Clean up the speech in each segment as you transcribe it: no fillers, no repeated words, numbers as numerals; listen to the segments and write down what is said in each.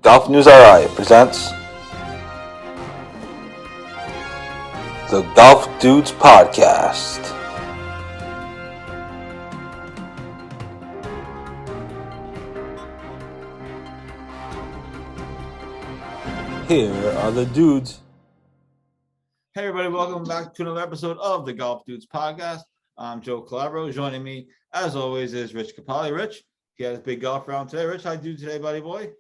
GolfNewsRI presents the Golf Dudes Podcast. Here are the dudes. Hey everybody, welcome back to another episode of the Golf Dudes Podcast. I'm Joe Calabro. Joining me, as always, is Rich Capali. Rich, he had his big golf round today. Rich, how you do today, buddy boy?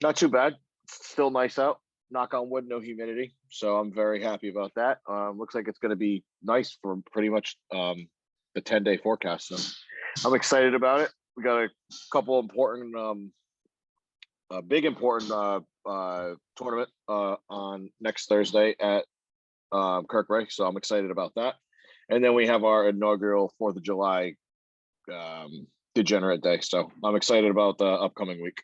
Not too bad. Still nice out. Knock on wood, no humidity. So I'm very happy about that. Looks like it's going to be nice for pretty much the 10-day forecast. So I'm excited about it. We got a couple important, tournament on next Thursday at Kirkray. So I'm excited about that. And then we have our inaugural 4th of July Degenerate Day. So I'm excited about the upcoming week.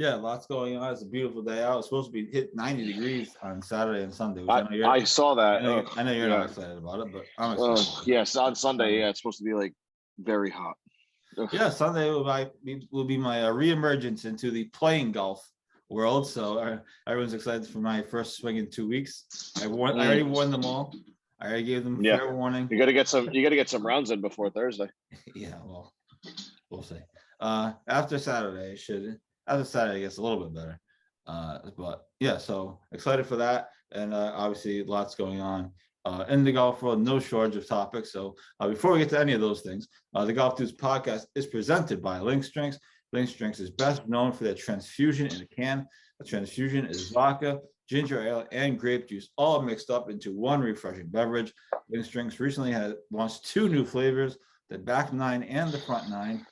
Yeah, lots going on. It's a beautiful day out. It's supposed to be hit 90 degrees on Saturday and Sunday. I saw that. I know you're not excited about it, but I'm excited. Yes, on Sunday, it's supposed to be like very hot. Yeah, Sunday will be my reemergence into the playing golf world. So everyone's excited for my first swing in 2 weeks. I already won them all. I already gave them fair warning. You got to get some rounds in before Thursday. Yeah, well, we'll see. After Saturday, After Saturday, it gets a little bit better. But yeah, so excited for that. And obviously lots going on in the golf world, no shortage of topics. So before we get to any of those things, the Golf Dudes Podcast is presented by Lynx Drinks. Lynx Drinks is best known for their transfusion in a can. A transfusion is vodka, ginger ale, and grape juice, all mixed up into one refreshing beverage. Lynx Drinks recently has launched 2 new flavors, the back 9 and the front 9.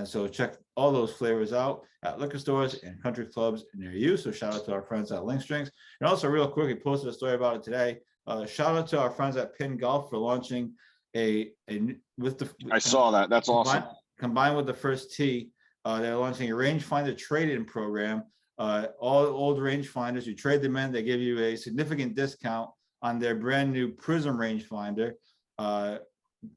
So check all those flavors out at liquor stores and country clubs near you. So shout out to our friends at Lynx Drinks. And also real quick, we posted a story about it today. Shout out to our friends at Pin Golf for launching I saw that. That's awesome. Combined with the first tee, they're launching a rangefinder trade-in program. All old rangefinders, you trade them in, they give you a significant discount on their brand new Prism rangefinder.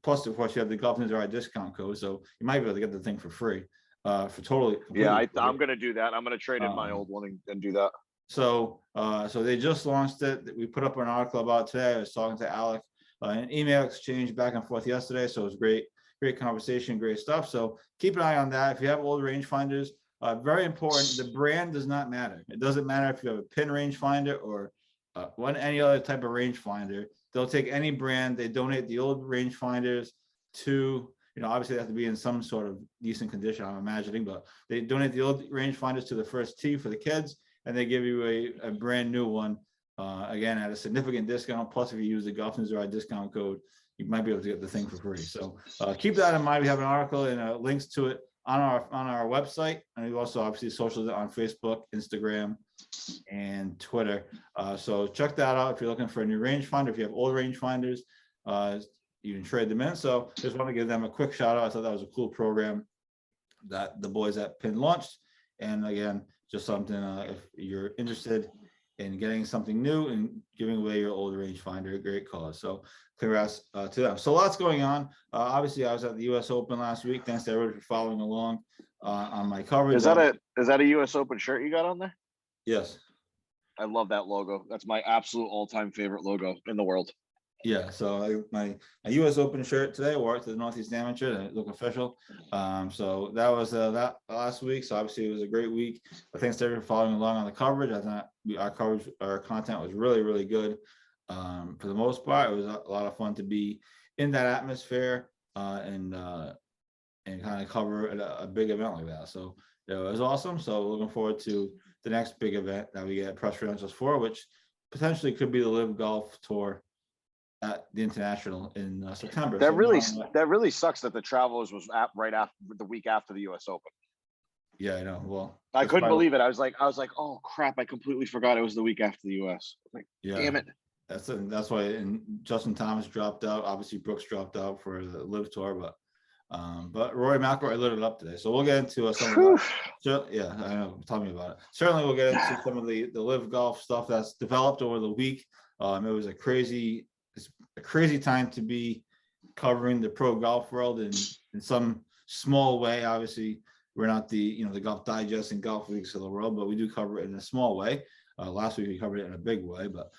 Plus, of course, you have the GolfNewsRI discount code, so you might be able to get the thing for free. I'm going to do that. I'm going to trade in my old one and do that. So they just launched it. We put up an article about it today. I was talking to Alec, an email exchange back and forth yesterday. So it was great conversation, great stuff. So keep an eye on that. If you have old rangefinders, very important. The brand does not matter. It doesn't matter if you have a pin rangefinder or any other type of rangefinder. They'll take any brand. They donate the old rangefinders to, obviously they have to be in some sort of decent condition, I'm imagining, but they donate the old rangefinders to the first tee for the kids, and they give you a brand new one, again, at a significant discount. Plus, if you use the GolfNewsRI discount code, you might be able to get the thing for free. So keep that in mind. We have an article and links to it on our website, and we also obviously socials on Facebook, Instagram, and Twitter. So check that out if you're looking for a new rangefinder. If you have old rangefinders, you can trade them in. So just want to give them a quick shout out. I thought that was a cool program that the boys at Pin launched. And again, just something if you're interested in getting something new and giving away your old rangefinder, a great cause. So congrats to them. So lots going on. Obviously, I was at the U.S. Open last week. Thanks to everybody for following along on my coverage. Is that a U.S. Open shirt you got on there? Yes. I love that logo. That's my absolute all-time favorite logo in the world. Yeah, so my U.S. Open shirt today, wore it to the Northeast Amateur, and it looked official. So that was that last week. So obviously it was a great week. But thanks to everyone following along on the coverage. I thought our content was really, really good. For the most part, it was a lot of fun to be in that atmosphere and kind of cover a big event like that. So it was awesome. So looking forward to the next big event that we get press credentials for, which potentially could be the LIV Golf Tour at the International in September. That really sucks that the Travelers was right after the week after the U.S. Open. Yeah, I know. Well, I couldn't believe it. I was like, oh crap! I completely forgot it was the week after the U.S. Like, yeah, damn it. That's why. And Justin Thomas dropped out. Obviously, Brooks dropped out for the LIV Tour, but Rory McIlroy lit it up today. So we'll get into some of that. Yeah, I know. Tell me about it. Certainly, we'll get into some of the LIV Golf stuff that's developed over the week. It was a crazy time to be covering the pro golf world in some small way. Obviously, we're not the the Golf Digest and Golf Weeks of the world, but we do cover it in a small way. Last week we covered it in a big way, but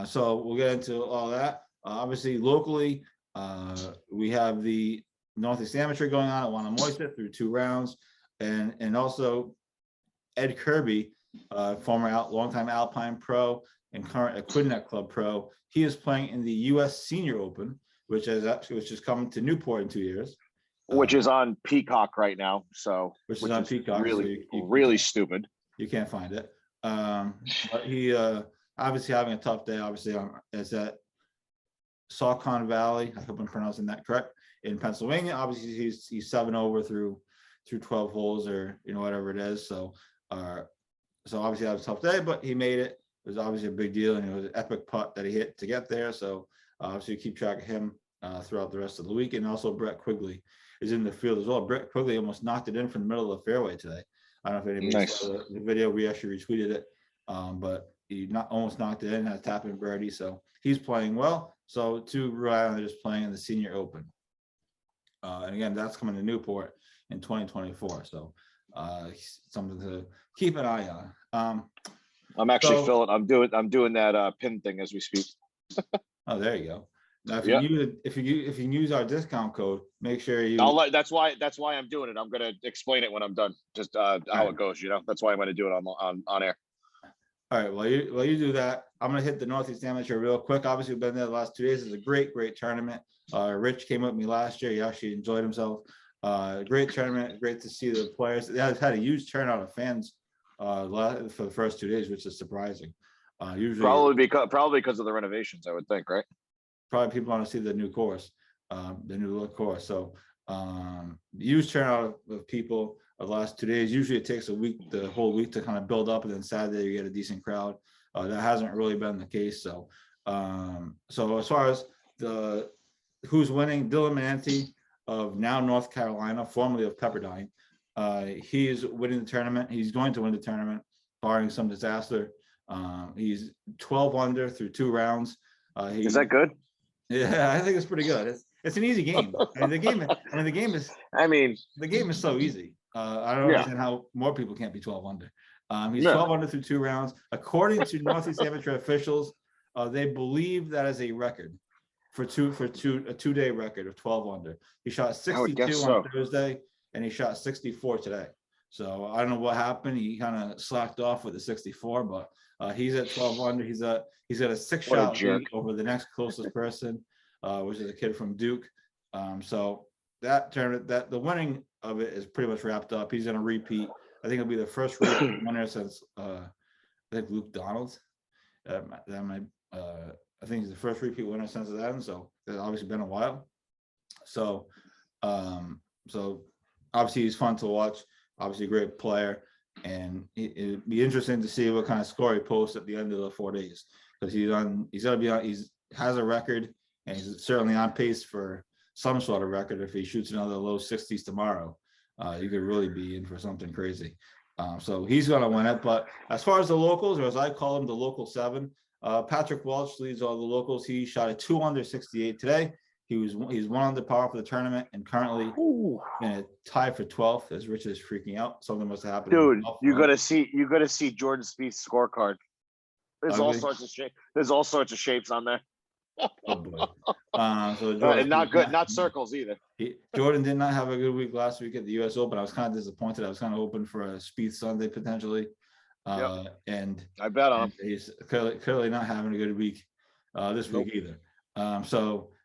so we'll get into all that. Obviously, locally, we have the Northeast Amateur going on at Wannamoisa through 2 rounds, and also Ed Kirby, former longtime Alpine pro and current Equidnet Club pro. He is playing in the U.S. Senior Open, which is coming to Newport in 2 years. Which is on Peacock right now. So which is on Peacock. Really, so really stupid. You can't find it. But he obviously having a tough day. Obviously, is at Saucon Valley. I hope I'm pronouncing that correct. In Pennsylvania, obviously he's 7 over through 12 holes, or whatever it is. So obviously that was a tough day, but he made it. It was obviously a big deal, and it was an epic putt that he hit to get there. So obviously keep track of him throughout the rest of the week. And also Brett Quigley is in the field as well. Brett Quigley almost knocked it in from the middle of the fairway today. I don't know if anybody saw the video. We actually retweeted it, but he almost knocked it in, had a tap in birdie. So he's playing well. So 2 Rhode Islanders playing in the Senior Open. And again, that's coming to Newport in 2024. So something to keep an eye on. I'm actually filling. I'm doing that pin thing as we speak. Oh, there you go. Now, if you can use our discount code, make sure you. That's why I'm doing it. I'm gonna explain it when I'm done. Just how it goes. That's why I'm gonna do it on air. All right. While you do that, I'm gonna hit the Northeast Amateur real quick. Obviously, we've been there the last 2 days. It's a great tournament. Rich came with me last year. He actually enjoyed himself. Great tournament. Great to see the players. They had a huge turnout of fans for the first 2 days, which is surprising. Usually probably because of the renovations, I would think, right? Probably people want to see the new course, the new look course. So huge turnout of people the last 2 days. Usually it takes the whole week to kind of build up, and then Saturday you get a decent crowd. That hasn't really been the case. So as far as who's winning, Dylan Manenti of now North Carolina, formerly of Pepperdine, he is winning the tournament. He's going to win the tournament, barring some disaster. He's 12 under through 2 rounds. Is that good? Yeah, I think it's pretty good. It's an easy game. The game is so easy. I don't understand how more people can't be 12 under. He's 12 under through 2 rounds. According to Northeast Amateur officials, they believe that is a record for a 2-day record of 12 under. He shot 62 on Thursday, and he shot 64 today. So I don't know what happened. He kind of slacked off with the 64, but he's at 12 under. He's got a 6-shot lead over the next closest person, which is a kid from Duke. So that tournament, the winning of it is pretty much wrapped up. He's going to repeat. I think it'll be the first repeat winner since I think Luke Donald. I think he's the first repeat winner since then. So it's obviously been a while. So obviously he's fun to watch. Obviously a great player, and it'd be interesting to see what kind of score he posts at the end of the 4 days, because he has a record, and he's certainly on pace for some sort of record. If he shoots another low 60s tomorrow, you could really be in for something crazy. So he's going to win it. But as far as the locals, or as I call them, the local 7, Patrick Welch leads all the locals. He shot a 2 under 68 today. He's 1 under par for the tournament, and currently in a tie for 12th. As Rich is freaking out, something must have happened. Dude, you gotta see Jordan Spieth's scorecard. There's all sorts of shape. There's all sorts of shapes on there. Oh boy. So Jordan, not circles either. Jordan did not have a good week last week at the U.S. Open. I was kind of disappointed. I was kind of hoping for a Spieth Sunday potentially. And I bet on him. He's clearly not having a good week this week either.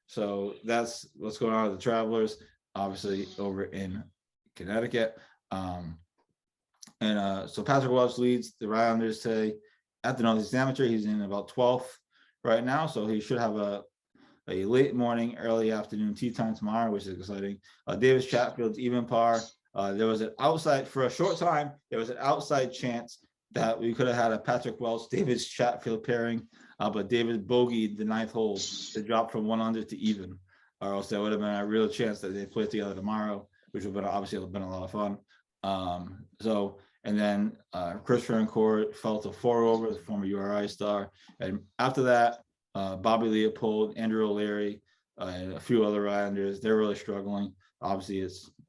So that's what's going on with the Travelers, obviously over in Connecticut. So Patrick Welch leads the Islanders today at the Northeast Amateur. He's in about 12th right now, so he should have a late morning, early afternoon tee time tomorrow, which is exciting. Davis Chatfield's even par. There was an outside chance that we could have had a Patrick Welch, Davis Chatfield pairing. But David bogeyed the 9th hole to drop from 1 under to even, or else there would have been a real chance that they play together tomorrow, which would have obviously been a lot of fun. And then Chris Rancourt fell to 4 over, the former URI star. And after that, Bobby Leopold, Andrew O'Leary, and a few other Islanders, they're really struggling. Obviously,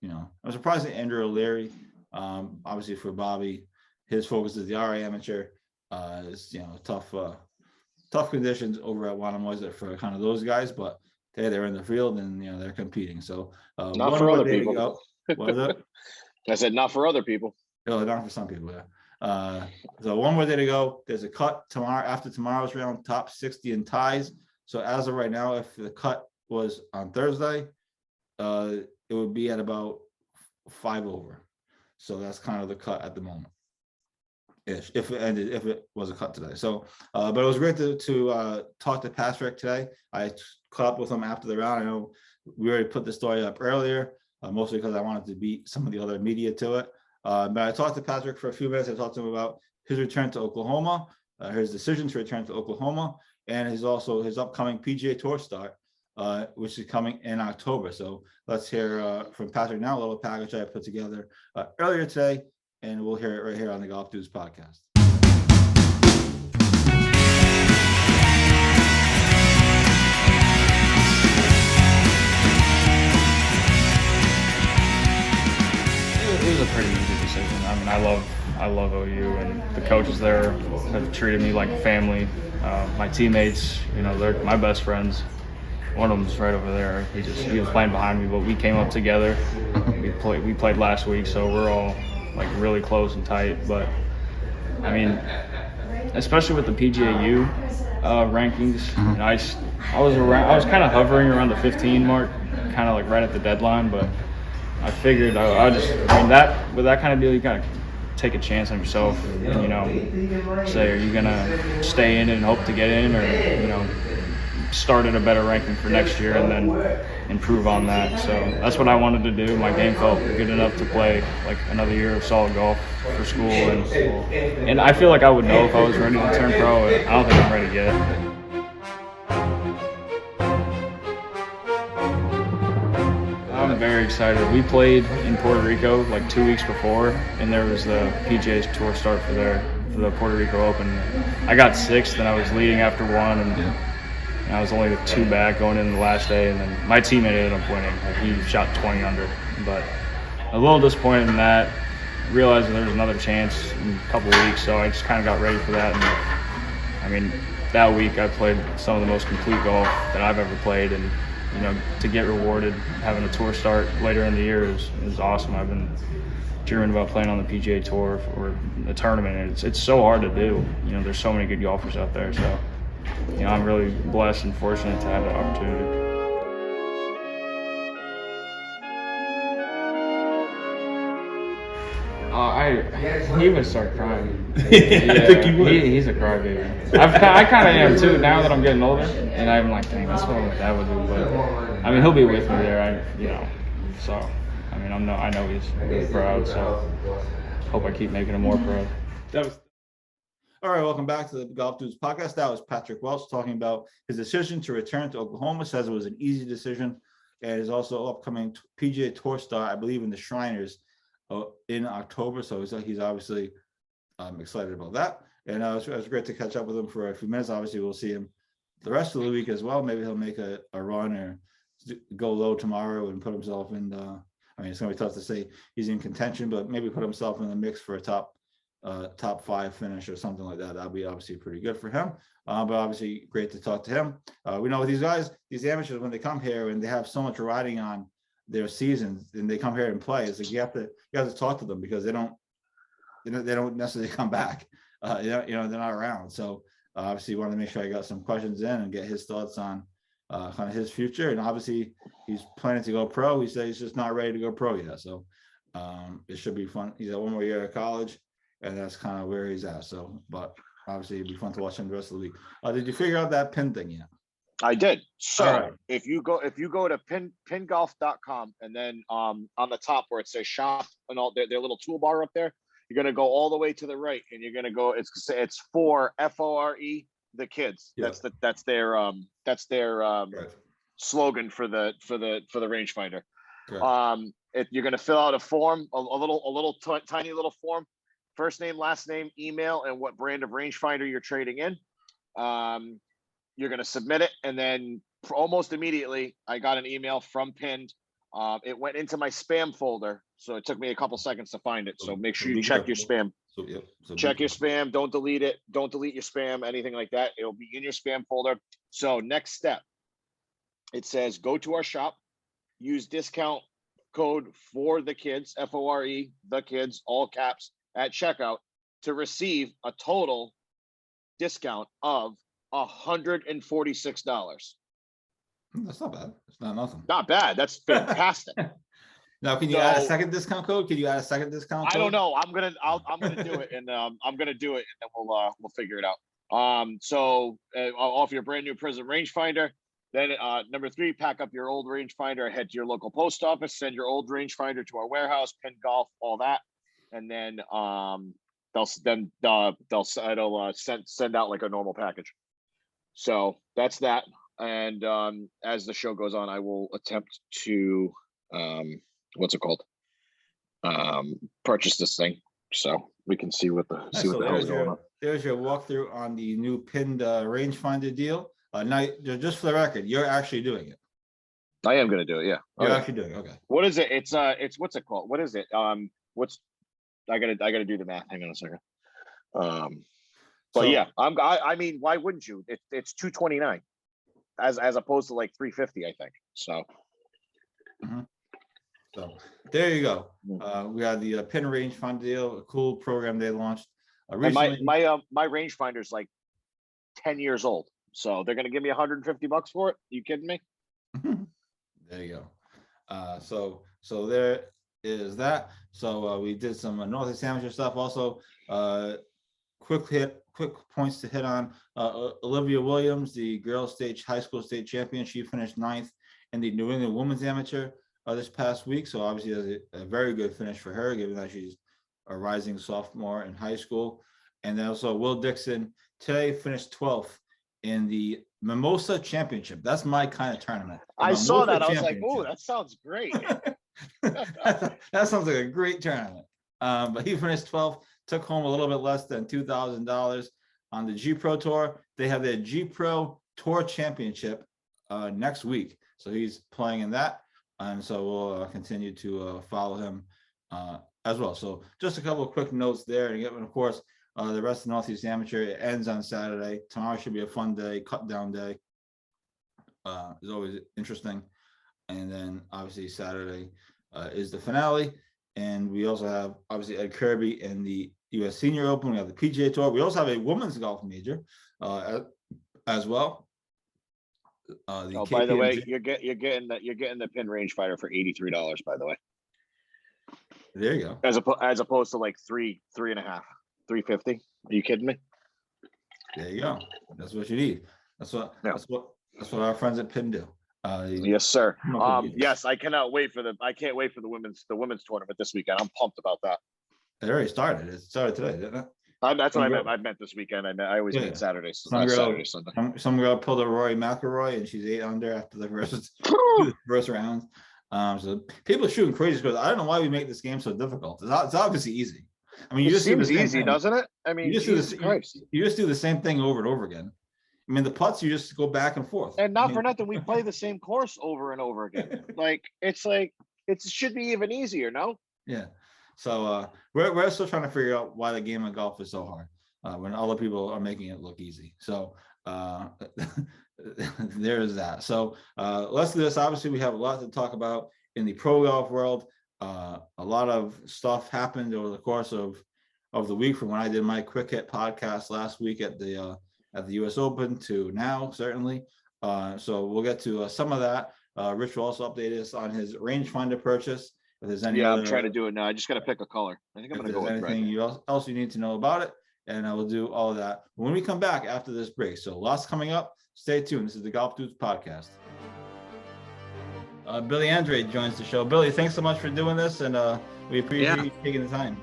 I'm surprised that Andrew O'Leary Obviously for Bobby, his focus is the RA amateur. It's tough conditions over at Wanama's for kind of those guys, but they're in the field and they're competing. So not for other people. What is it? I said not for other people. No, not for some people. Yeah. So one more day to go. There's a cut tomorrow after tomorrow's round, top 60 in ties. So as of right now, if the cut was on Thursday, it would be at about 5 over. So that's kind of the cut at the moment. If it was a cut today. So, but it was great to talk to Patrick today. I caught up with him after the round. I know we already put the story up earlier, mostly because I wanted to beat some of the other media to it. But I talked to Patrick for a few minutes. I talked to him about his return to Oklahoma, his decision to return to Oklahoma, and his upcoming PGA Tour start, which is coming in October. So let's hear from Patrick now, a little package I put together earlier today, and we'll hear it right here on the Golf Dudes podcast. It was a pretty easy decision. I mean, I love OU, and the coaches there have treated me like family. My teammates, they're my best friends. One of them's right over there. He was playing behind me, but we came up together. We played last week, so we're all like really close and tight. But I mean, especially with the PGAU rankings, I was kind of hovering around the 15 mark, kind of like right at the deadline. But I figured that kind of deal, you gotta take a chance on yourself and say, are you gonna stay in it and hope to get in, or start at a better ranking for next year and then improve on that. So that's what I wanted to do. My game felt good enough to play like another year of solid golf for school, and I feel like I would know if I was ready to turn pro. I don't think I'm ready yet. I'm very excited. We played in Puerto Rico like 2 weeks before, and there was the PGA Tour start for the Puerto Rico Open. I got sixth, and I was leading after one, and I was only 2 back going into the last day, and then my teammate ended up winning. Like, he shot 20 under, but a little disappointed in that. Realizing there was another chance in a couple of weeks, so I just kind of got ready for that. And I mean, that week I played some of the most complete golf that I've ever played, and to get rewarded having a tour start later in the year is awesome. I've been dreaming about playing on the PGA Tour or a tournament, and it's so hard to do. There's so many good golfers out there, so I'm really blessed and fortunate to have that opportunity. He would start crying. I think he would. He's a crybaby. I kind of am too now that I'm getting older, and I'm like, dang, that's what my dad would do. But I mean, he'll be with me there. So I mean, I know he's really proud. So hope I keep making him more proud. All right, welcome back to the Golf Dudes podcast. That was Patrick Welch talking about his decision to return to Oklahoma. Says it was an easy decision, and is also upcoming PGA Tour start, I believe, in the Shriners in October. So he's obviously excited about that, and it was great to catch up with him for a few minutes. Obviously, we'll see him the rest of the week as well. Maybe he'll make a run or go low tomorrow and put himself in. I mean, it's going to be tough to say he's in contention, but maybe put himself in the mix for a top 5 finish or something like that. That'd be obviously pretty good for him. But obviously great to talk to him. We know with these guys, these amateurs, when they come here and they have so much riding on their seasons and they come here and play, it's like you have to talk to them because they don't necessarily come back. They're not around. So obviously wanted to make sure I got some questions in and get his thoughts on kind of his future. And obviously he's planning to go pro. He said he's just not ready to go pro yet. So it should be fun. He's got 1 more year of college, and that's kind of where he's at. So, but obviously it'd be fun to watch him the rest of the week. Did you figure out that pin thing yet? I did. So right. if you go to pingolf.com, and then on the top where it says shop and all their little toolbar up there, you're gonna go all the way to the right, and you're gonna go. It's for FORE the kids. Yeah. That's their right. slogan for the rangefinder. Right. You're gonna fill out a form, a little tiny little form. First name, last name, email, and what brand of rangefinder you're trading in. You're going to submit it, and then almost immediately, I got an email from Pinned. It went into my spam folder, So it took me a couple seconds to find it. So make sure be you check your careful. spam. Check your careful. spam. Don't delete it. Don't delete your spam, anything like that. It'll be in your spam folder. So next step, it says go to our shop, use discount code for the kids, FORE, the kids, all caps at checkout to receive a total discount of $146. That's not bad. It's not nothing. Not bad. That's fantastic. Now, can you add a second discount code? Can you add a second discount code? I don't know. I'm gonna do it, and I'm gonna do it, and then we'll figure it out. So I'll offer your brand new Prism rangefinder. Then number 3, pack up your old rangefinder, head to your local post office, send your old rangefinder to our warehouse, pin golf, all that, and then they'll send out like a normal package. So that's that. And as the show goes on, I will attempt to purchase this thing, so we can see what the hell's going on. There's your walkthrough on the new pinned rangefinder deal. Now, just for the record, you're actually doing it. I am going to do it. Yeah, you're actually doing it. Okay. What is it? It's what's it called? What is it? I gotta do the math. Hang on a second. But yeah, I mean, why wouldn't you? It's $229 as opposed to like $350, I think. So. Mm-hmm. So there you go. We got the pin rangefinder deal, a cool program they launched. Recently. My rangefinder is like 10 years old, so they're gonna give me $150 for it. You kidding me? There you go. So there is that. So we did some Northeast Amateur stuff. Also, quick points to hit on. Olivia Williams, the girls high school state champion, she finished 9th in the New England Women's Amateur this past week. So obviously that's a very good finish for her, given that she's a rising sophomore in high school. And then also Will Dixon today finished 12th in the Mimosa Championship. That's my kind of tournament. I saw that. I was like, oh, that sounds great. That sounds like a great tournament. But he finished 12th, took home a little bit less than $2,000 on the G Pro Tour. They have their G Pro Tour Championship next week. So he's playing in that. And so we'll continue to follow him as well. So just a couple of quick notes there. And of course, the rest of Northeast Amateur, it ends on Saturday. Tomorrow should be a fun day, cut down day. It's always interesting. And then obviously Saturday is the finale. And we also have obviously Ed Kirby in the U.S. Senior Open. We have the PGA Tour. We also have a women's golf major as well. By the way, you're getting the pin rangefinder for $83. By the way, there you go. As opposed to like $3.5, $350. Are you kidding me? There you go. That's what you need. That's what our friends at Pin do. Yes, sir. Yes, I can't wait for the women's tournament this weekend. I'm pumped about that. It already started. It started today, didn't it? That's what I meant. I meant this weekend. I always mean Saturdays. Saturday, Sunday. Some girl pulled a Rory McIlroy, and she's 8 under after the first round. So people are shooting crazy because I don't know why we make this game so difficult. It's obviously easy. I mean, it just seems easy, doesn't it? I mean, you just do the same thing over and over again. I mean, the putts, you just go back and forth. And for nothing, we play the same course over and over again. It should be even easier, no? Yeah. So we're still trying to figure out why the game of golf is so hard when other people are making it look easy. So there is that. So let's do this. Obviously, we have a lot to talk about in the pro golf world. A lot of stuff happened over the course of the week from when I did my quick hit podcast last week at the U.S. Open to now, certainly. So we'll get to some of that. Rich will also update us on his rangefinder purchase. If there's any I'm trying to do it now. I just got to pick a color. I think I'm going to go with red. Anything else you need to know about it, and I will do all of that when we come back after this break. So lots coming up. Stay tuned. This is the Golf Dudes podcast. Billy Andre joins the show. Billy, thanks so much for doing this, and we appreciate you taking the time.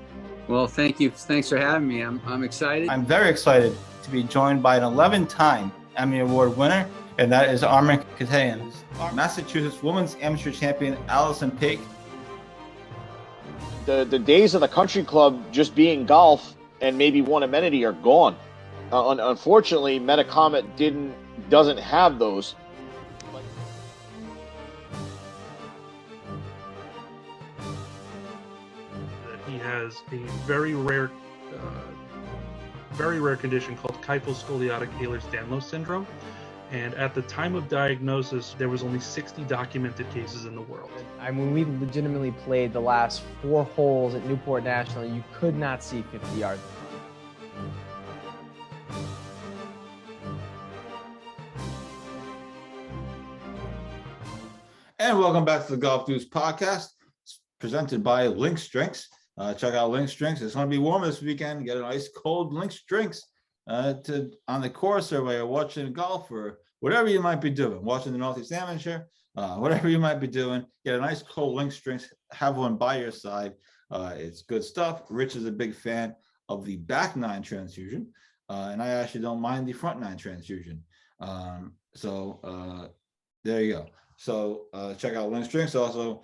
Well, thank you. Thanks for having me. I'm excited. I'm very excited to be joined by an 11-time Emmy Award winner, and that is Armin Katayan. Massachusetts Women's Amateur Champion Allison Paik. The days of the country club just being golf and maybe one amenity are gone. Unfortunately, Metacomet doesn't have those. has a very rare condition called kyphoscoliotic Ehlers-Danlos syndrome. And at the time of diagnosis, there was only 60 documented cases in the world. I mean, we legitimately played the last 4 holes at Newport National. You could not see 50 yards. And welcome back to the Golf Dudes podcast, presented by Lynx Drinks. Check out Lynx Drinks. It's going to be warm this weekend. Get an ice cold Lynx Drinks on the course, or while you're watching golf, or whatever you might be doing, watching the Northeast Amateur, whatever you might be doing. Get an ice cold Lynx Drinks. Have one by your side. It's good stuff. Rich is a big fan of the back 9 transfusion, and I actually don't mind the front 9 transfusion. So there you go. So check out Lynx Drinks. Also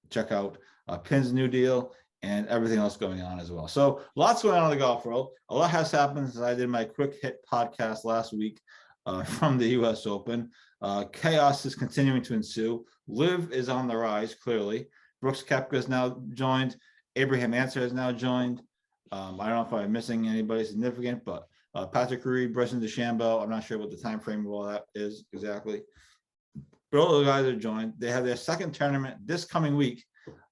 check out Pin's new deal and everything else going on as well. So lots going on in the golf world. A lot has happened since I did my quick hit podcast last week from the U.S. Open. Chaos is continuing to ensue. LIV is on the rise, clearly. Brooks Koepka has now joined. Abraham Ancer has now joined. I don't know if I'm missing anybody significant, but Patrick Reed, Bryson DeChambeau, I'm not sure what the time frame of all that is exactly. But all the guys are joined. They have their second tournament this coming week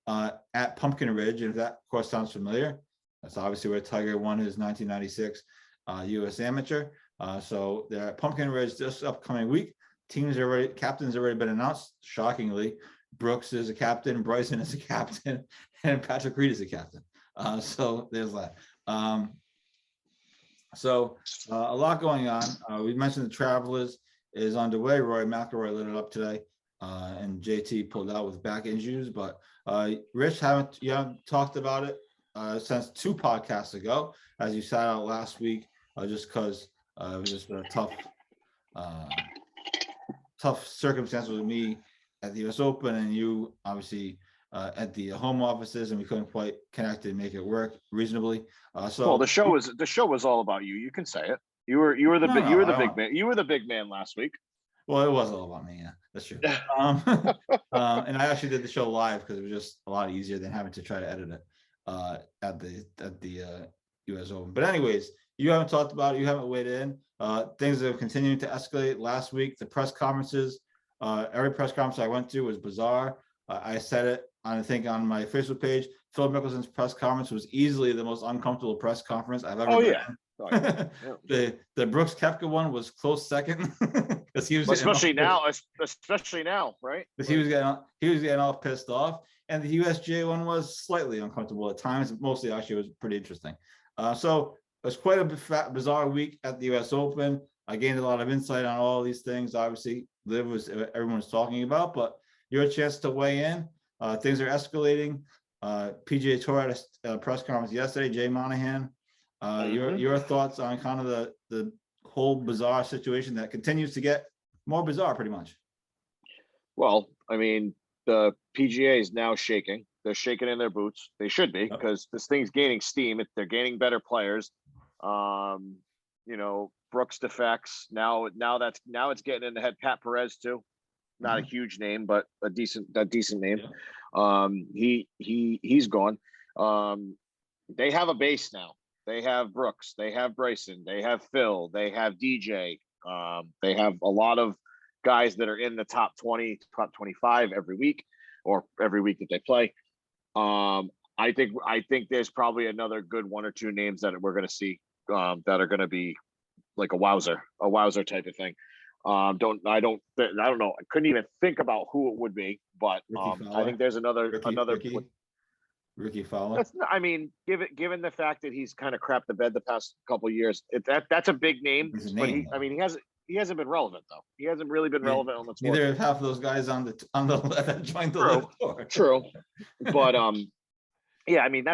at Pumpkin Ridge. And if that course sounds familiar, that's obviously where Tiger won his 1996 U.S. Amateur. So they're at Pumpkin Ridge this upcoming week. Captains already been announced. Shockingly, Brooks is a captain, Bryson is a captain, and Patrick Reed is a captain. So there's that. So a lot going on. We mentioned the Travelers is underway. Rory McIlroy lit it up today, and JT pulled out with back injuries. But Rich, you haven't talked about it since 2 podcasts ago, as you sat out last week, just because it was just a tough circumstance with me at the U.S. Open, and you obviously at the home offices, and we couldn't quite connect and make it work reasonably. Well, the show was all about you. You can say it. You were the big man. You were the big man last week. Well, it was all about me. Yeah, that's true. And I actually did the show live because it was just a lot easier than having to try to edit it at the U.S. Open. But anyways, you haven't talked about it. You haven't weighed in. Things have continued to escalate. Last week, the press conferences. Every press conference I went to was bizarre. I said it on my Facebook page. Phil Mickelson's press conference was easily the most uncomfortable press conference I've ever been in. The Brooks Koepka one was close second because he was especially now, right? Because he was getting all pissed off, and the USGA one was slightly uncomfortable at times. Mostly, actually, was pretty interesting. So it was quite a bizarre week at the U.S. Open. I gained a lot of insight on all these things. Obviously, LIV was everyone's talking about, but your chance to weigh in. Things are escalating. PGA Tour had a press conference yesterday. Jay Monahan. Your thoughts on kind of the whole bizarre situation that continues to get more bizarre, pretty much. Well, I mean, the PGA is now shaking. They're shaking in their boots. They should be, because this thing's gaining steam. They're gaining better players. Brooks defects. Now it's getting in the head. Pat Perez too. Not a huge name, but a decent name. Yeah. He's gone. They have a base now. They have Brooks, they have Bryson, they have Phil, they have DJ. They have a lot of guys that are in the top 20, top 25 every week that they play. I think there's probably another good 1 or 2 names that we're going to see that are going to be like a wowzer type of thing. I don't know. I couldn't even think about who it would be, but I think there's another Ricky Fowler. Given the fact that he's kind of crapped the bed the past couple of years, that's a big name. But he hasn't been relevant though. He hasn't really been relevant on the tour. Neither have half of those guys on the that joined the LIV tour. True, but yeah, I mean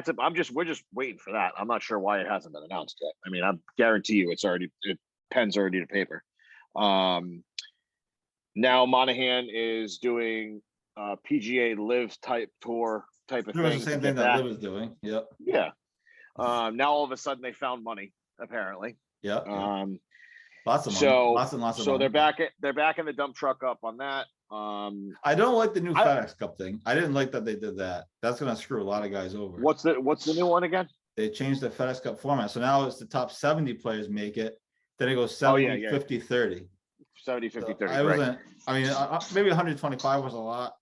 we're just waiting for that. I'm not sure why it hasn't been announced yet. I mean, I guarantee you pen's already to paper. Now Monahan is doing PGA LIV type tour type of thing. The same thing that LIV is doing. Yep. Yeah. Now all of a sudden they found money, apparently. Yep. Lots of money. Lots and lots of money. So they're back in the dump truck up on that. I don't like the new FedEx Cup thing. I didn't like that they did that. That's gonna screw a lot of guys over. What's the new one again? They changed the FedEx Cup format, so now it's the top 70 players make it. Then it goes 70, 50, 30. 70, 50, 30. I wasn't. I mean, maybe 125 was a lot,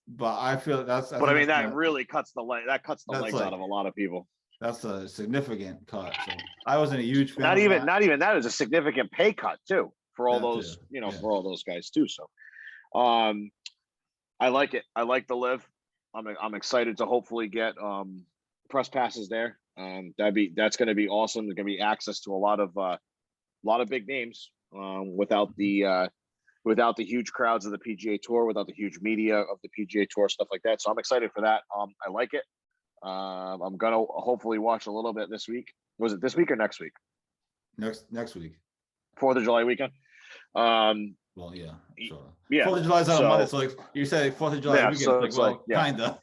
but I feel that's. But I mean, that really cuts the leg. That cuts the legs out of a lot of people. That's a significant cut. So I wasn't a huge fan. Not even that is a significant pay cut too for all those, for all those guys too. So, I like it. I like the LIV. I'm excited to hopefully get press passes there. That's going to be awesome. There's going to be access to a lot of big names without the huge crowds of the PGA Tour, without the huge media of the PGA Tour, stuff like that. So I'm excited for that. I like it. I'm gonna hopefully watch a little bit this week. Was it this week or next week? Next week. 4th of July weekend. Well, yeah. Sure. Yeah. 4th of July is on a Monday, so like you said, 4th of July weekend. So it's like, kinda.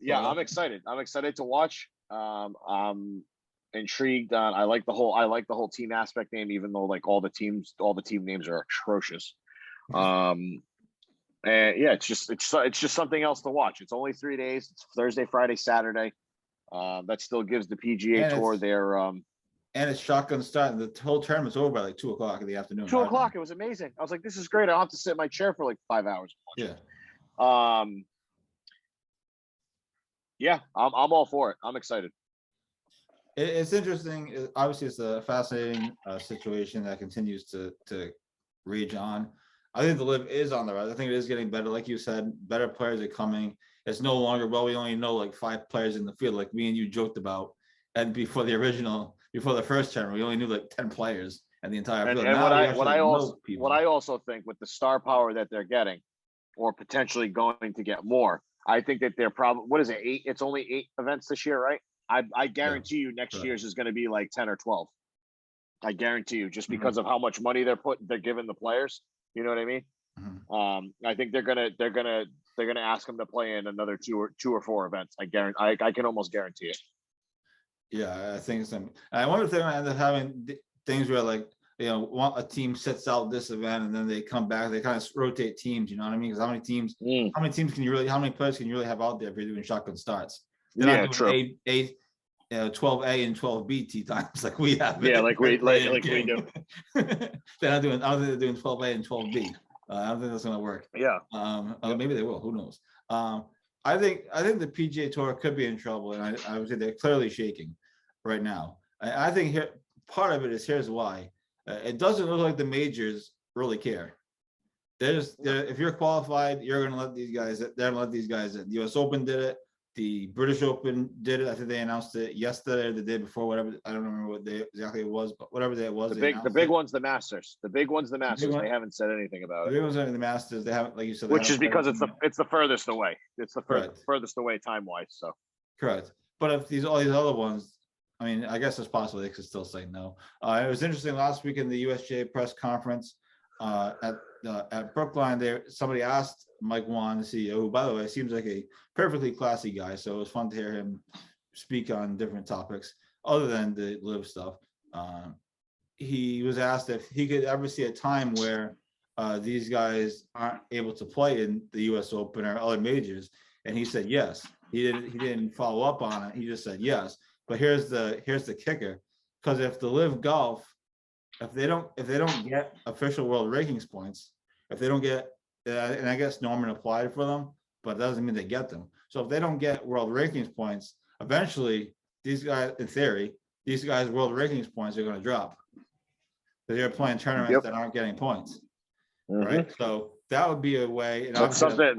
Yeah, I'm excited. I'm excited to watch. I'm intrigued. I like the whole team aspect name, even though like all the team names are atrocious. And yeah, it's just something else to watch. It's only 3 days. It's Thursday, Friday, Saturday. That still gives the PGA Tour their and it's shotgun start, and the whole tournament's over by like 2:00 in the afternoon. 2:00. It was amazing. I was like, this is great. I don't have to sit in my chair for like 5 hours. Yeah. Yeah, I'm all for it. I'm excited. It's interesting. Obviously, it's a fascinating situation that continues to rage on. I think the LIV is on the rise. I think it is getting better. Like you said, better players are coming. It's no longer, well, we only know like 5 players in the field, like me and you joked about. And before the first tournament, we only knew like 10 players in the entire field. And what I also think with the star power that they're getting, or potentially going to get more, I think that they're probably, what is it, 8? It's only 8 events this year, right? I guarantee you next year's is going to be like 10 or 12. I guarantee you, just because of how much money they're giving the players. You know what I mean? I think they're gonna ask them to play in another 2 or 4 events. I can almost guarantee it. Yeah, I think so. I wonder if they're gonna end up having things where like, a team sits out this event and then they come back. They kind of rotate teams. You know what I mean? Because how many players can you really have out there if you're doing shotgun starts? They're not doing 12A and 12B tee times like we have. Yeah, like we do. They're not doing. I don't think they're doing 12A and 12B. I don't think that's gonna work. Yeah. Maybe they will. Who knows? I think the PGA Tour could be in trouble, and I would say they're clearly shaking right now. I think here part of it is, here's why. It doesn't look like the majors really care. If you're qualified, you're gonna let these guys. They're gonna let these guys in. The US Open did it. The British Open did it. I think they announced it yesterday or the day before, whatever. I don't remember what day exactly it was, but whatever day it was. The big one's the Masters. The big one's the Masters. They haven't said anything about it. The big one's the Masters. They haven't, like you said. Which is because it's the furthest away. It's the furthest away time-wise. So. Correct. But if all these other ones, I mean, I guess it's possible they could still say no. It was interesting last week in the USGA press conference at Brookline. Somebody asked Mike Wan, the CEO, who, by the way, seems like a perfectly classy guy. So it was fun to hear him speak on different topics other than the LIV stuff. He was asked if he could ever see a time where these guys aren't able to play in the US Open or other majors, and he said yes. He didn't follow up on it. He just said yes. But here's the kicker, because if the LIV Golf, if they don't get official world rankings points, if they don't get, and I guess Norman applied for them, but it doesn't mean they get them. So if they don't get world rankings points, eventually these guys, in theory, world rankings points are going to drop. They're playing tournaments that aren't getting points, right? So that would be a way. And that's something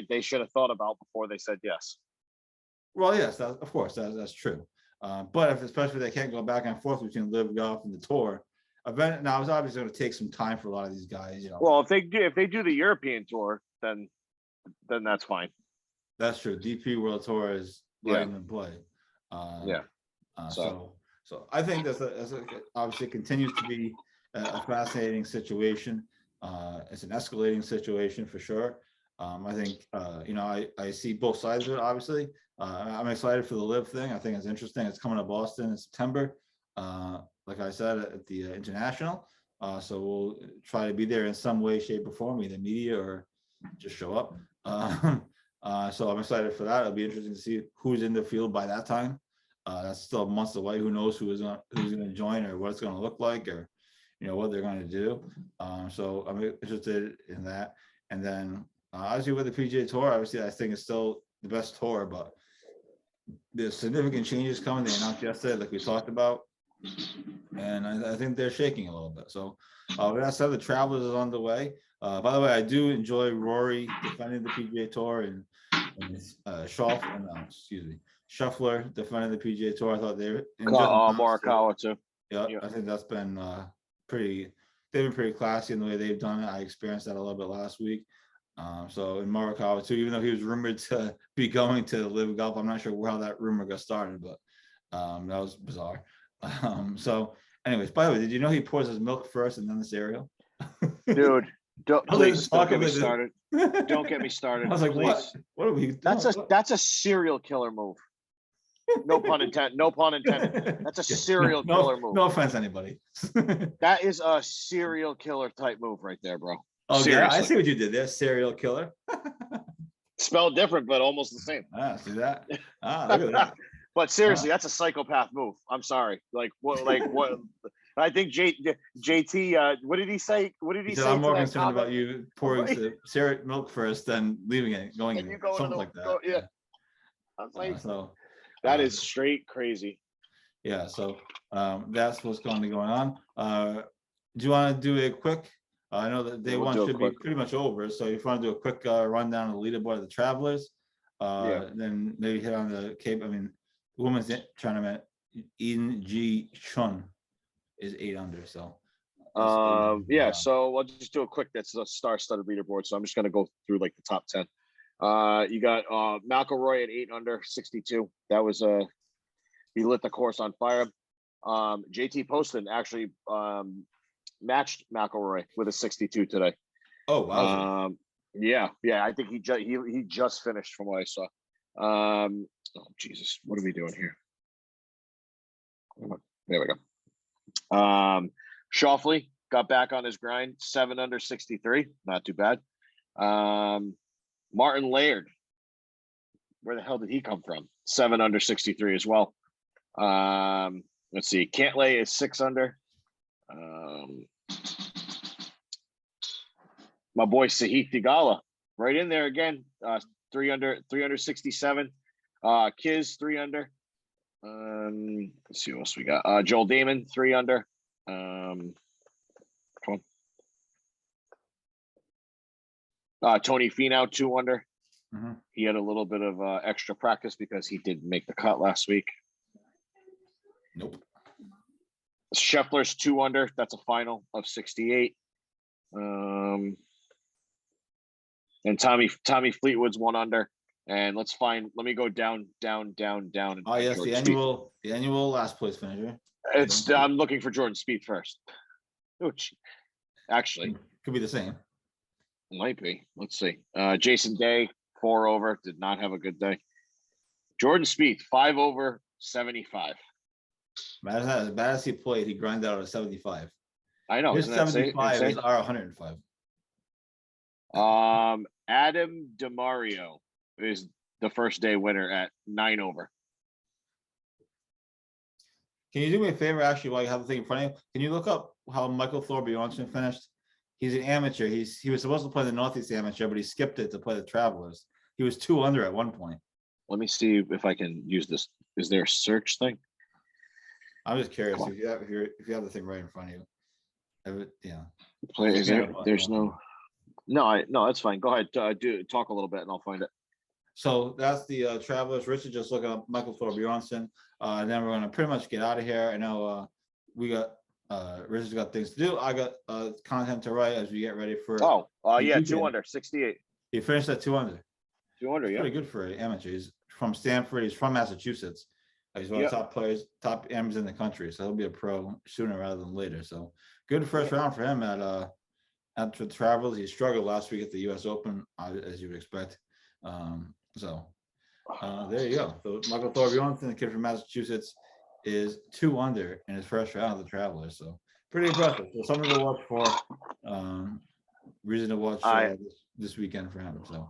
they should have thought about before they said yes. Well, yes, of course, that's true. But especially they can't go back and forth between LIV Golf and the Tour event. Now it's obviously going to take some time for a lot of these guys. Well, if they do the European Tour, then that's fine. That's true. DP World Tour is letting them play. So I think that's obviously continues to be a fascinating situation. It's an escalating situation for sure. I think I see both sides of it. Obviously, I'm excited for the LIV thing. I think it's interesting. It's coming to Boston in September. Like I said, at the International. So we'll try to be there in some way, shape, or form, either media or just show up. So I'm excited for that. It'll be interesting to see who's in the field by that time. That's still months away. Who knows who's going to join or what it's going to look like, or what they're going to do. So I'm interested in that. And then obviously with the PGA Tour, obviously I think it's still the best tour, but there's significant changes coming. They announced yesterday, like we talked about, and I think they're shaking a little bit. So with that said, the Travelers is on the way. By the way, I do enjoy Rory defending the PGA Tour and Shuffler defending the PGA Tour. I thought they were Morikawa too. Yeah, I think that's been they've been pretty classy in the way they've done it. I experienced that a little bit last week. So in Morikawa too, even though he was rumored to be going to LIV Golf, I'm not sure how that rumor got started, but that was bizarre. So anyways, by the way, did you know he pours his milk first and then the cereal? Dude, please don't get me started. Don't get me started. I was like, please. What are we doing? That's a serial killer move. No pun intended. No pun intended. That's a serial killer move. No offense, anybody. That is a serial killer type move right there, bro. Oh, yeah, I see what you did there. Serial killer. Spelled different, but almost the same. See that? Look at that. But seriously, that's a psychopath move. I'm sorry. Like what? I think JT. What did he say? What did he say? I'm more concerned about you pouring the cereal milk first than leaving it, going in, something like that. Yeah. I was like, that is straight crazy. Yeah. So that's what's going to be going on. Do you want to do a quick? I know that day one should be pretty much over. So if you want to do a quick rundown of the leaderboard of the Travelers, then maybe hit on the Cape. I mean, women's tournament, Eden G. Chun is 8 under. So so I'll just do a quick, that's a star-studded leaderboard. So I'm just going to go through like the top 10. You got McIlroy at 8 under, 62. That was he lit the course on fire. JT Poston actually matched McIlroy with a 62 today. Oh wow. Yeah, I think he just finished from what I saw. Oh Jesus, what are we doing here? There we go. Schauffele got back on his grind, 7 under, 63, not too bad. Martin Laird, where the hell did he come from? 7 under, 63 as well. Let's see, Cantlay is 6 under. My boy Sahith Theegala, right in there again, 3 under, 67. Kiz 3 under. Let's see what else we got. Joel Damon 3 under. Tony Finau 2 under. Mm-hmm. He had a little bit of extra practice because he didn't make the cut last week. Nope. Scheffler's 2 under. That's a final of 68. And Tommy Fleetwood's 1 under. And let me go down. Oh yes, the annual last place finisher. I'm looking for Jordan Spieth first. Which actually could be the same. Might be. Let's see. Jason Day 4 over, did not have a good day. Jordan Spieth 5 over, 75. As bad as he played, he grinded out a 75. I know. His 75 is our 105. Adam DeMario is the first day winner at 9 over. Can you do me a favor, actually, while you have the thing in front of you? Can you look up how Michael Thorbjornsen finished? He's an amateur. He was supposed to play the Northeast Amateur, but he skipped it to play the Travelers. He was 2 under at one point. Let me see if I can use this. Is there a search thing? I'm just curious if you have the thing right in front of you. There's no, that's fine. Go ahead. Talk a little bit and I'll find it. So that's the Travelers. Richard just looking up Michael Thorbjornsen. And then we're going to pretty much get out of here. I know Richard's got things to do. I got content to write as we get ready for. 2 under, 68. He finished at 2 under. 2 under, yeah. Pretty good for an amateur. He's from Stanford. He's from Massachusetts. He's one of the top players, top M's in the country. So he'll be a pro sooner rather than later. So good first round for him at the Travelers. He struggled last week at the U.S. Open, as you would expect. There you go. So Michael Thorbjornsen, the kid from Massachusetts, is 2 under in his first round of the Travelers. So pretty impressive. So something to watch for. Reason to watch this weekend for him. So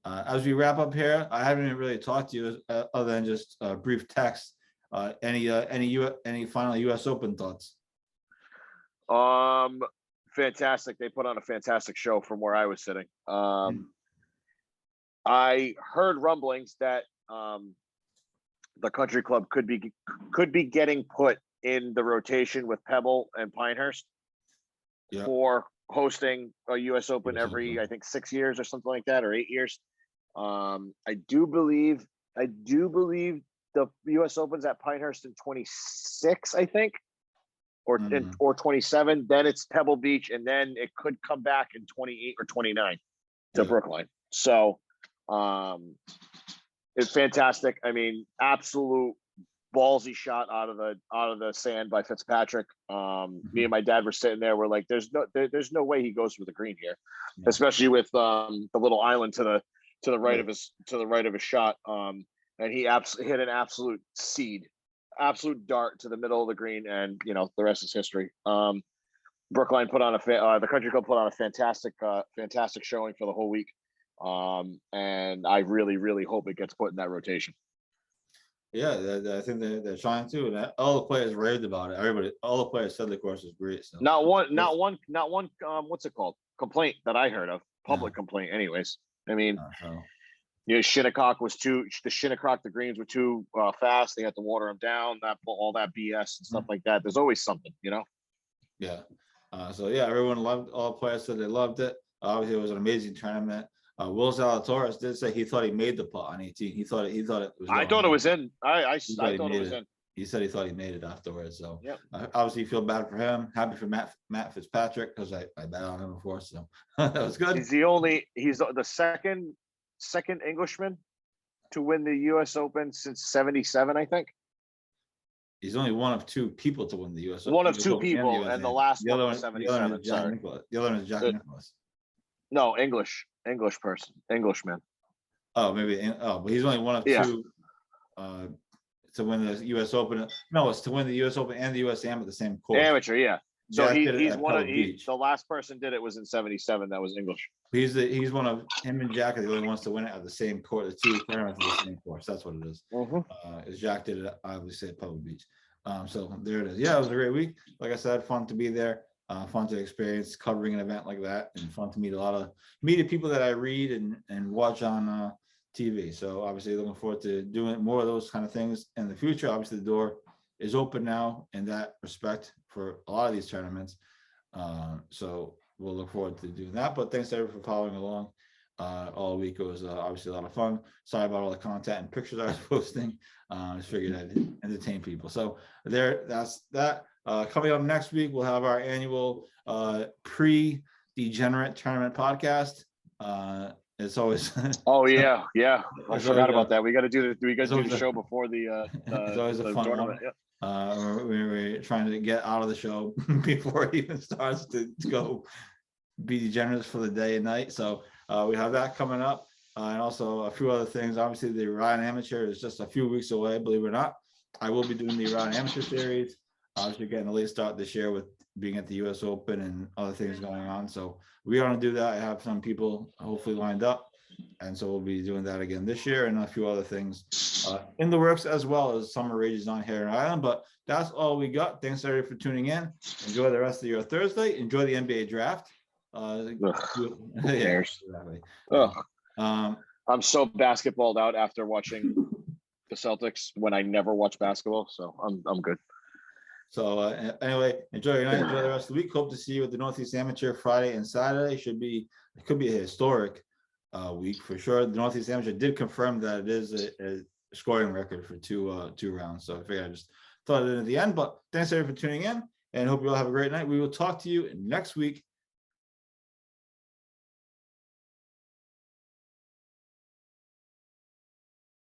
as we wrap up here, I haven't even really talked to you other than just a brief text. Any final U.S. Open thoughts? Fantastic. They put on a fantastic show from where I was sitting. I heard rumblings that the country club could be getting put in the rotation with Pebble and Pinehurst for hosting a U.S. Open every, I think, 6 years or something like that, or 8 years. I do believe the U.S. Open's at Pinehurst in 26, I think, or 27. Then it's Pebble Beach, and then it could come back in 28 or 29 to Brookline. So it's fantastic. I mean, absolute ballsy shot out of the sand by Fitzpatrick. Me and my dad were sitting there. We're like, there's no way he goes for the green here, especially with the little island to the right of his shot. And he hit an absolute dart to the middle of the green, and the rest is history. Brookline put on the country club put on a fantastic showing for the whole week. And I really, really hope it gets put in that rotation. Yeah, I think they're trying to, and all the players raved about it. All the players said the course was great. So not one. What's it called? Complaint that I heard of. Public complaint, anyways. I mean, Shinnecock the greens were too fast. They had to water them down. All that BS and stuff like that. There's always something, Yeah. Everyone loved. All the players said they loved it. Obviously, it was an amazing tournament. Will Zalatoris did say he thought he made the putt on 18. He thought it was. I thought it was in. I thought it was in. He said he thought he made it afterwards. So obviously, you feel bad for him. Happy for Matt Fitzpatrick, because I bet on him before, so that was good. He's the second Englishman to win the U.S. Open since '77, I think. He's only one of two people to win the U.S. Open. One of two people, and the last one was '77. The other one is Jack Nicklaus. No, English person, Englishman. Oh, maybe. But he's only one of two to win the U.S. Open. No, it's to win the U.S. Open and the U.S. Am at the same course. Amateur, yeah. So Jack he's one of the last person did it was in '77. That was English. He's one of him and Jack are the only ones to win it at the same course. The two tournaments at the same course. That's what it is. Is Jack did it obviously at Pebble Beach. So there it is. Yeah, it was a great week. Like I said, fun to be there. Fun to experience covering an event like that, and fun to meet the people that I read and watch on TV. So obviously looking forward to doing more of those kind of things in the future. Obviously the door is open now in that respect for a lot of these tournaments. So we'll look forward to doing that. But thanks to everyone for following along all week. It was obviously a lot of fun. Sorry about all the content and pictures I was posting. I just figured I'd entertain people. So that's that. Coming up next week, we'll have our annual pre-degenerate tournament podcast. It's always oh yeah I forgot about that. We got to do the show before the it's always a fun tournament. We're trying to get out of the show before it even starts to go be degenerates for the day and night. So we have that coming up, and also a few other things. Obviously the Rhode Amateur is just a few weeks away, believe it or not. I will be doing the Rhode Amateur series. Obviously getting a late start this year with being at the U.S. Open and other things going on. So we are going to do that. I have some people hopefully lined up. And so we'll be doing that again this year, and a few other things in the works, as well as summer rages on here in Ireland. But that's all we got. Thanks everybody for tuning in. Enjoy the rest of your Thursday. Enjoy the NBA draft. Who cares? I'm so basketballed out after watching the Celtics when I never watch basketball. So I'm good. So anyway, enjoy your night. Enjoy the rest of the week. Hope to see you at the Northeast Amateur Friday and Saturday. It could be a historic week for sure. The Northeast Amateur did confirm that it is a scoring record for two rounds. So I figured I just thought it in at the end. But thanks everyone for tuning in, and hope you all have a great night. We will talk to you next week